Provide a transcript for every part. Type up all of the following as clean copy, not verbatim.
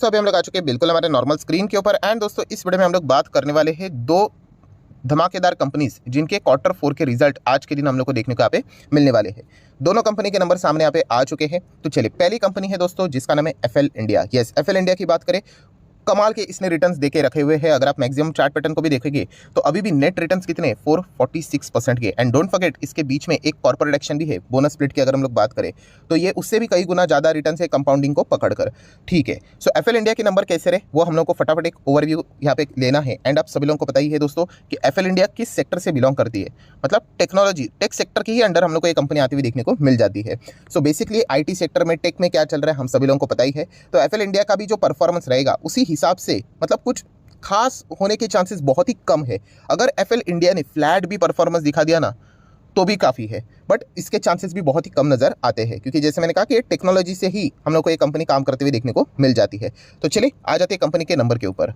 तो अभी हम लोग आ चुके हैं बिल्कुल हमारे नॉर्मल स्क्रीन के ऊपर। एंड दोस्तों इस वीडियो में हम लोग बात करने वाले हैं दो धमाकेदार कंपनीज जिनके क्वार्टर 4 के रिजल्ट आज के दिन हम लोग को देखने को यहाँ पे मिलने वाले हैं। दोनों कंपनी के नंबर सामने यहाँ पे आ चुके हैं। तो चलिए, पहली कंपनी है दोस्तों जिसका नाम है FL India. Yes, FL India की बात करें, कमाल के इसने रिटर्न्स देके रखे हुए हैं। अगर आप मैक्सिमम चार्ट पैटर्न को भी देखेंगे तो अभी भी नेट रिटर्न्स कितने 446% के। एंड डोंट फॉरगेट, इसके बीच में एक कॉर्पोरेट एक्शन भी है बोनस स्प्लिट की। अगर हम लोग बात करें तो ये उससे भी कई गुना ज़्यादा रिटर्न है कंपाउंडिंग को पकड़कर। ठीक है, सो एफएल इंडिया के नंबर कैसे रहे वो हम लोग को फटाफट एक ओवरव्यू यहाँ पे लेना है। एंड आप सभी लोगों को पता ही है दोस्तों कि एफएल इंडिया किस सेक्टर से बिलोंग करती है। मतलब टेक्नोलॉजी, टेक सेक्टर के ही अंडर हम लोग को ये कंपनी आती हुई देखने को मिल जाती है। सो बेसिकली आईटी सेक्टर में, टेक में क्या चल रहा है हम सभी लोगों को पता ही है। तो एफएल इंडिया का भी जो परफॉर्मेंस रहेगा उसी हिसाब से मतलब कुछ खास होने के चांसेस बहुत ही कम है। अगर एफएल इंडिया ने फ्लैट भी परफॉर्मेंस दिखा दिया ना तो भी काफ़ी है, बट इसके चांसेस भी बहुत ही कम नज़र आते हैं, क्योंकि जैसे मैंने कहा कि टेक्नोलॉजी से ही हम लोग को ये कंपनी काम करते हुए देखने को मिल जाती है। तो चलिए आ जाते हैं कंपनी के नंबर के ऊपर।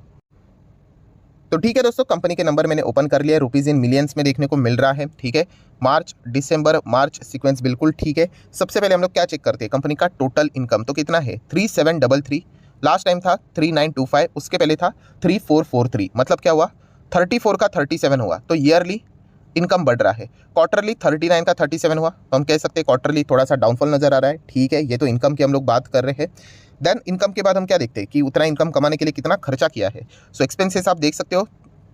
तो ठीक है दोस्तों, कंपनी के नंबर मैंने ओपन कर लिया है। रुपीज़ इन मिलियंस में देखने को मिल रहा है। ठीक है, मार्च दिसंबर मार्च सीक्वेंस बिल्कुल ठीक है। सबसे पहले हम लोग क्या चेक करते हैं, कंपनी का टोटल इनकम तो कितना है 3733। लास्ट टाइम था 3925, उसके पहले था 3443। मतलब क्या हुआ, 34 का 37 हुआ। तो ईयरली इनकम बढ़ रहा है। क्वार्टरली 39 का 37 हुआ, तो हम कह सकते हैं क्वार्टरली थोड़ा सा डाउनफॉल नजर आ रहा है। ठीक है, ये तो इनकम की हम लोग बात कर रहे हैं। देन इनकम के बाद हम क्या देखते हैं कि उतना इनकम कमाने के लिए कितना खर्चा किया है। सो एक्सपेंसेस आप देख सकते हो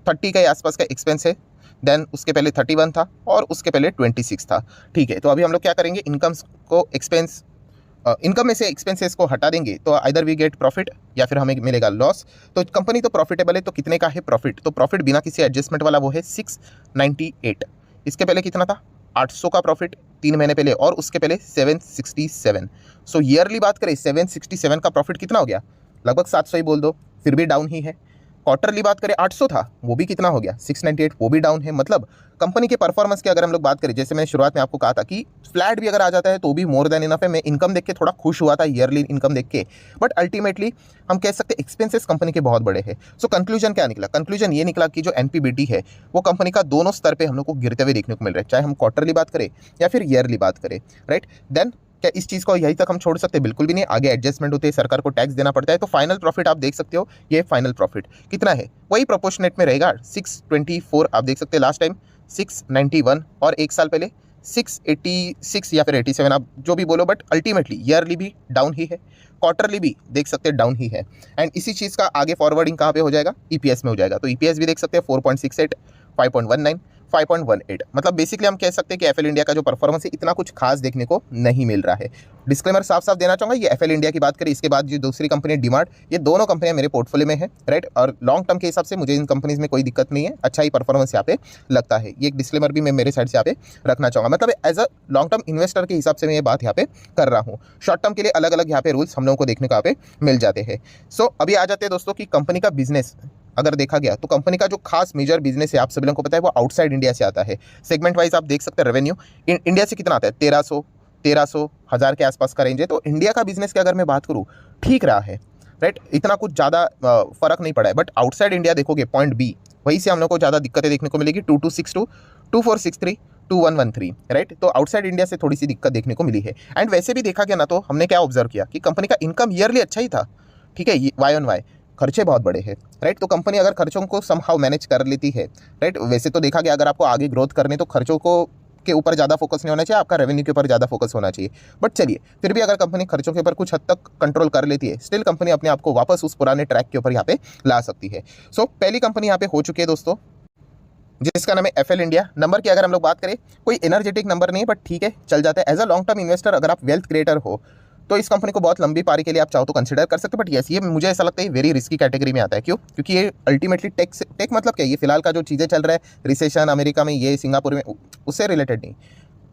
30 के आसपास का एक्सपेंस है। देन उसके पहले 31 था और उसके पहले 26 था। ठीक है, तो अभी हम लोग क्या करेंगे, इनकम्स को एक्सपेंस इनकम में से एक्सपेंसेस को हटा देंगे तो आइदर वी गेट प्रॉफिट या फिर हमें मिलेगा लॉस। तो कंपनी तो प्रॉफिटेबल है, तो कितने का है प्रॉफिट, तो प्रॉफिट बिना किसी एडजस्टमेंट वाला वो है 698। इसके पहले कितना था 800 का प्रॉफिट 3 महीने पहले, और उसके पहले 767। सो ईयरली बात करें 767 का प्रॉफिट कितना हो गया, लगभग 700 ही बोल दो, फिर भी डाउन ही है। क्वार्टरली बात करें 800 था, वो भी कितना हो गया 698, वो भी डाउन है। मतलब कंपनी के परफॉर्मेंस की अगर हम लोग बात करें, जैसे मैंने शुरुआत में आपको कहा था कि फ्लैट भी अगर आ जाता है तो भी मोर देन इनफ है। मैं इनकम देख के थोड़ा खुश हुआ था, ईयरली इनकम देख के, बट अल्टीमेटली हम कह सकते हैं एक्सपेंसेस कंपनी के बहुत बड़े हैं। सो कंक्लूजन क्या निकला, कंक्लूजन ये निकला कि जो एनपीबीटी है वो कंपनी का दोनों स्तर पर हम लोग को गिरते हुए देखने को मिल रहा है, चाहे हम क्वार्टरली बात करें या फिर ईयरली बात करें। राइट, देन क्या इस चीज़ को यहीं तक हम छोड़ सकते हैं, बिल्कुल भी नहीं। आगे एडजस्टमेंट होते हैं, सरकार को टैक्स देना पड़ता है। तो फाइनल प्रॉफिट आप देख सकते हो, ये फाइनल प्रॉफिट कितना है वही प्रोपोर्शनेट में रहेगा 624। आप देख सकते हैं लास्ट टाइम 691 और एक साल पहले 686 या फिर 87, आप जो भी बोलो, बट अल्टीमेटली ईयरली भी डाउन ही है, क्वार्टरली भी देख सकते हैं डाउन ही है। एंड इसी चीज़ का आगे फॉरवर्डिंग कहाँ पे हो जाएगा, ईपीएस में हो जाएगा। तो ईपीएस भी देख सकते हैं 4.68, 5.19, 5.18। मतलब बेसिकली हम कह सकते हैं कि एफएल इंडिया का जो परफॉर्मेंस है इतना कुछ खास देखने को नहीं मिल रहा है। डिस्क्लेमर साफ साफ देना चाहूँगा, ये एफएल इंडिया की बात करें, इसके बाद जो दूसरी कंपनी डीमार्ट, ये दोनों कंपनियां मेरे पोर्टफोलियो में है। राइट, और लॉन्ग टर्म के हिसाब से मुझे इन कंपनीज में कोई दिक्कत नहीं है, अच्छा ही परफॉर्मेंस यहाँ पे लगता है। ये एक डिस्क्लेमर भी मैं मेरे साइड से यहाँ पे रखना चाहूँगा। मतलब as a long term investor के हिसाब से मैं ये बात यहाँ पे कर रहा हूँ। शॉर्ट टर्म के लिए अलग अलग यहाँ पे रूल्स हम लोगों को देखने को यहाँ पे मिल जाते हैं। सो अभी आ जाते हैं दोस्तों कि कंपनी का बिजनेस अगर देखा गया तो कंपनी का जो खास मेजर बिजनेस है आप सभी लोगों को पता है वो आउटसाइड इंडिया से आता है। सेगमेंट वाइज आप देख सकते हैं रेवेन्यू इंडिया से कितना आता है, 1300 1000 के आसपास का रेंज है। तो इंडिया का बिजनेस की अगर मैं बात करूँ ठीक रहा है। राइट, इतना कुछ ज़्यादा फर्क नहीं पड़ा है। बट आउटसाइड इंडिया देखोगे पॉइंट बी, वहीं से हम लोग को ज़्यादा दिक्कतें देखने को मिलेगी। 2262, 2463, 2113। राइट, तो आउटसाइड इंडिया से थोड़ी सी दिक्कत देखने को मिली है। एंड वैसे भी देखा गया ना तो हमने क्या ऑब्जर्व किया कि कंपनी का इनकम ईयरली अच्छा ही था। ठीक है, वाई ऑन वाई खर्चे बहुत बड़े हैं। राइट, तो कंपनी अगर खर्चों को समहाउ मैनेज कर लेती है। राइट, वैसे तो देखा गया अगर आपको आगे ग्रोथ करने तो खर्चों को के ऊपर ज़्यादा फोकस नहीं होना चाहिए, आपका रेवेन्यू के ऊपर ज़्यादा फोकस होना चाहिए। बट चलिए, फिर भी अगर कंपनी खर्चों के ऊपर कुछ हद तक कंट्रोल कर लेती है, स्टिल कंपनी अपने आप को वापस उस पुराने ट्रैक के ऊपर यहाँ पे ला सकती है। सो पहली कंपनी यहाँ पे हो चुकी है दोस्तों जिसका नाम है एफएल इंडिया। नंबर की अगर हम लोग बात करें, कोई एनर्जेटिक नंबर नहीं है, बट ठीक है चल जाता है। As a long term investor अगर आप वेल्थ क्रिएटर हो तो इस कंपनी को बहुत लंबी पारी के लिए आप चाहो तो कंसिडर कर सकते हो। बट यस, ये मुझे ऐसा लगता है वेरी रिस्की कैटेगरी में आता है। क्यों, क्योंकि ये अल्टीमेटली टेक मतलब क्या, ये फिलहाल का जो चीज़ें चल रहा है, रिसेशन अमेरिका में, ये सिंगापुर में, उससे रिलेटेड नहीं,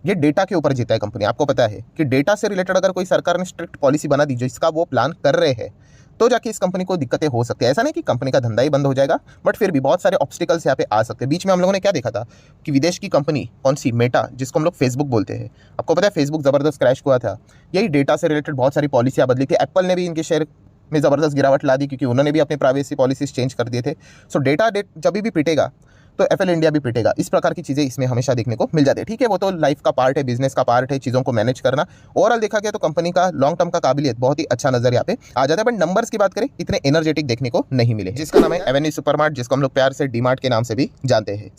ये डेटा के ऊपर जीता है कंपनी। आपको पता है कि डेटा से रिलेटेड अगर कोई सरकार ने स्ट्रिक्ट पॉलिसी बना दी जिसका वो प्लान कर रहे हैं तो जाके इस कंपनी को दिक्कतें हो सकती है। ऐसा नहीं कि कंपनी का धंधा ही बंद हो जाएगा, बट फिर भी बहुत सारे ऑब्स्टिकल्स यहाँ पे आ सकते हैं। बीच में हम लोगों ने क्या देखा था कि विदेश की कंपनी कौन सी, मेटा, जिसको हम लोग फेसबुक बोलते हैं, आपको पता है फेसबुक ज़बरदस्त क्रैश हुआ था। यही डेटा से रिलेटेड बहुत सारी पॉलिसियाँ बदली थी। एप्पल ने भी इनके शेयर में ज़बरदस्त गिरावट ला दी क्योंकि उन्होंने भी अपने प्राइवेसी पॉलिसीज चेंज कर दिए थे। सो डेटा जब भी पिटेगा तो एफएल इंडिया भी पिटेगा। इस प्रकार की चीज़ें इसमें हमेशा देखने को मिल जाती है। ठीक है, वो तो लाइफ का पार्ट है, बिजनेस का पार्ट है, चीज़ों को मैनेज करना। ओवरऑल देखा गया तो कंपनी का लॉन्ग टर्म का काबिलियत बहुत ही अच्छा नजर यहाँ पे आ जाता है, बट नंबर्स की बात करें इतने एनर्जेटिक देखने को नहीं मिले। जिसका नाम है एवेन्यू सुपरमार्ट, जिसको हम लोग प्यार से डीमार्ट के नाम से भी जानते हैं।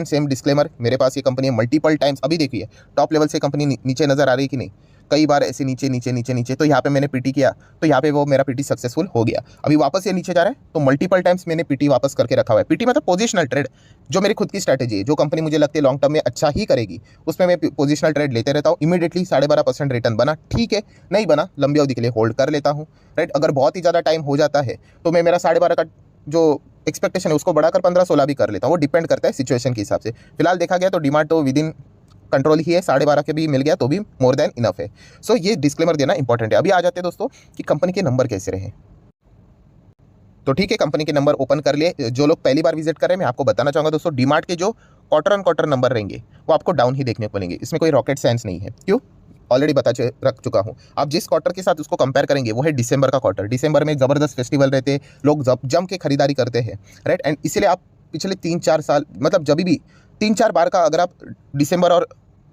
सेम डिस्क्लेमर, मेरे पास ये कंपनी मल्टीपल टाइम्स अभी देखिए टॉप लेवल से कंपनी नीचे नजर आ रही है कि नहीं, कई बार ऐसे नीचे नीचे नीचे नीचे, तो यहाँ पे मैंने पीटी किया तो यहाँ पे वो मेरा पीटी सक्सेसफुल हो गया। अभी वापस ये नीचे जा रहा है तो मल्टीपल टाइम्स मैंने पीटी वापस करके रखा हुआ है। पीटी मतलब पोजिशनल ट्रेड, जो मेरी खुद की स्ट्रैटेजी है, जो कंपनी मुझे लगती है लॉन्ग टर्म में अच्छा ही करेगी, उसमें मैं पोजिशनल ट्रेड लेते रहता हूँ। इमीडिएटली 12.5% रिटर्न बना ठीक है, नहीं बना लंबी अवधि के लिए होल्ड कर लेता हूँ, राइट। अगर बहुत ही ज़्यादा टाइम हो जाता है तो मैं मेरा 12.5 का जो एक्सपेक्टेशन है उसको बढ़ाकर 15-16 भी कर लेता हूँ। वो डिपेंड करता है सिचुएशन के हिसाब से। फिलहाल देखा गया तो डीमार्ट तो विद इन कंट्रोल ही है, 12.5 के भी मिल गया तो भी मोर देन इनफ है। सो ये डिस्क्लेमर देना इंपॉर्टेंट है। अभी आ जाते हैं दोस्तों कि कंपनी के नंबर कैसे रहे। तो ठीक है, कंपनी के नंबर ओपन कर लिए। जो लोग पहली बार विजिट कर रहे हैं, मैं आपको बताना चाहूँगा दोस्तों, डीमार्ट के जो क्वार्टर ऑन क्वार्टर नंबर रहेंगे वो आपको डाउन ही देखने को मिलेंगे। इसमें कोई रॉकेट साइंस नहीं है। क्यों? ऑलरेडी रख चुका हूँ। आप जिस क्वार्टर के साथ उसको कंपेयर करेंगे वो है दिसंबर का क्वार्टर। दिसंबर में ज़बरदस्त फेस्टिवल रहते हैं, लोग जम के खरीदारी करते हैं, राइट। एंड इसलिए आप पिछले 3-4 साल, मतलब जब भी 3-4 बार का अगर आप दिसंबर और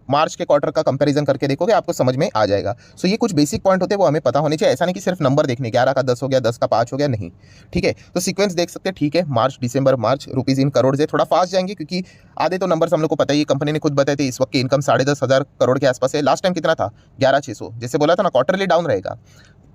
मार्च के क्वार्टर का कंपैरिजन करके देखोगे आपको समझ में आ जाएगा। सो ये कुछ बेसिक पॉइंट होते हैं, वो हमें पता होने चाहिए। ऐसा नहीं कि सिर्फ नंबर देखने 11 का 10 हो गया, 10 का 5 हो गया, नहीं। ठीक है, तो सीक्वेंस देख सकते हैं। ठीक है, मार्च दिसंबर मार्च, रुपीज़ इन करोड़ से थोड़ा फास्ट जाएंगे क्योंकि आधे तो नंबर्स हम लोग को पता ही है। कंपनी ने खुद बताए थे इस वक्त की इनकम 10,500 करोड़ के आसपास है। लास्ट टाइम कितना था? 11,600। जैसे बोला था ना, क्वार्टरली डाउन रहेगा।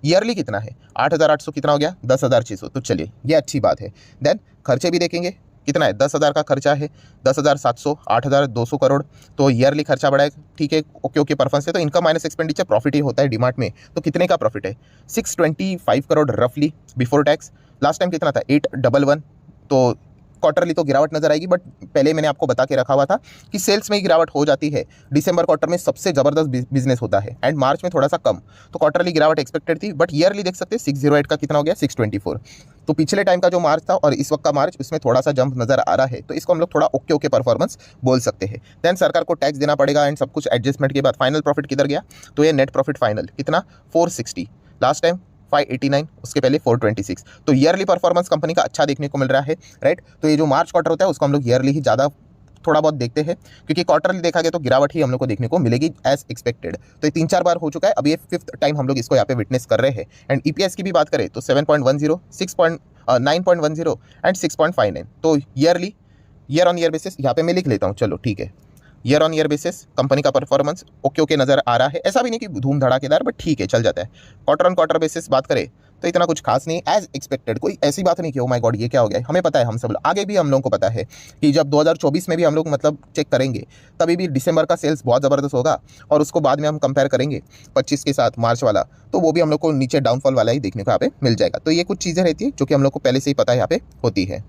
ईयरली कितना है? 8,800। कितना हो गया? 10,600। तो चलिए ये अच्छी बात है। देन खर्चे भी देखेंगे, कितना है? 10,000 का खर्चा है, 10,700, 8,200 करोड़। तो ईयरली खर्चा बढ़ा है, ठीक है, ओके परफॉर्मेंस है। तो इनकम माइनस एक्सपेंडिचर प्रॉफिट ही होता है डीमार्ट में। तो कितने का प्रॉफिट है? 625 करोड़ रफली बिफोर टैक्स। लास्ट टाइम कितना था? 811। तो क्वार्टरली तो गिरावट नजर आएगी, बट पहले मैंने आपको बता के रखा हुआ था कि सेल्स में ही गिरावट हो जाती है। दिसंबर क्वार्टर में सबसे जबरदस्त बिजनेस होता है एंड मार्च में थोड़ा सा कम। तो क्वार्टरली गिरावट एक्सपेक्टेड थी, बट ईयरली देख सकते हैं 608 का कितना हो गया? 624। तो पिछले टाइम का जो मार्च था और इस वक्त का मार्च, उसमें थोड़ा सा जंप नजर आ रहा है। तो इसको हम लोग थोड़ा ओके परफॉर्मेंस बोल सकते हैं। देन सरकार को टैक्स देना पड़ेगा एंड सब कुछ एडजस्टमेंट के बाद फाइनल प्रॉफिट किधर गया? तो ये नेट प्रॉफिट फाइनल कितना? 460। लास्ट टाइम 589, उसके पहले 426। तो ईयरली परफॉर्मेंस कंपनी का अच्छा देखने को मिल रहा है, राइट। तो ये जो मार्च क्वार्टर होता है उसको हम लोग ईयरली ही ज़्यादा थोड़ा बहुत देखते हैं, क्योंकि क्वार्टरली देखा गया तो गिरावट ही हम लोग को देखने को मिलेगी एज एक्सपेक्टेड। तो ये 3-4 बार हो चुका है, अब ये 5th टाइम हम लोग इसको यहाँ पे विटनेस कर रहे हैं। एंड ईपीएस की भी बात करें तो 7.10, 9.10 एंड 6.59। तो ईयर ऑन ईयर बेसिस यहाँ पे मैं लिख लेता हूँ, चलो ठीक है। Year on year basis company का परफॉर्मेंस ओके नजर आ रहा है। ऐसा भी नहीं कि धूम धड़ाकेदार, बट ठीक है, चल जाता है। क्वार्टर ऑन क्वार्टर बेसिस बात करें तो इतना कुछ खास नहीं, एज एक्सपेक्टेड। कोई ऐसी बात नहीं कि ओ माय गॉड ये क्या हो गया। हमें पता है, हम सब आगे भी हम लोगों को पता है कि जब 2024 में भी हम लोग मतलब चेक करेंगे तभी भी दिसंबर का सेल्स बहुत ज़बरदस्त होगा, और उसको बाद में हम कंपेयर करेंगे 25 के साथ मार्च वाला, तो वो भी हम लोग को नीचे डाउनफॉल वाला ही देखने को यहाँ पे मिल जाएगा। तो ये कुछ चीज़ें रहती है जो कि हम लोग को पहले से ही पता है यहाँ पे होती है।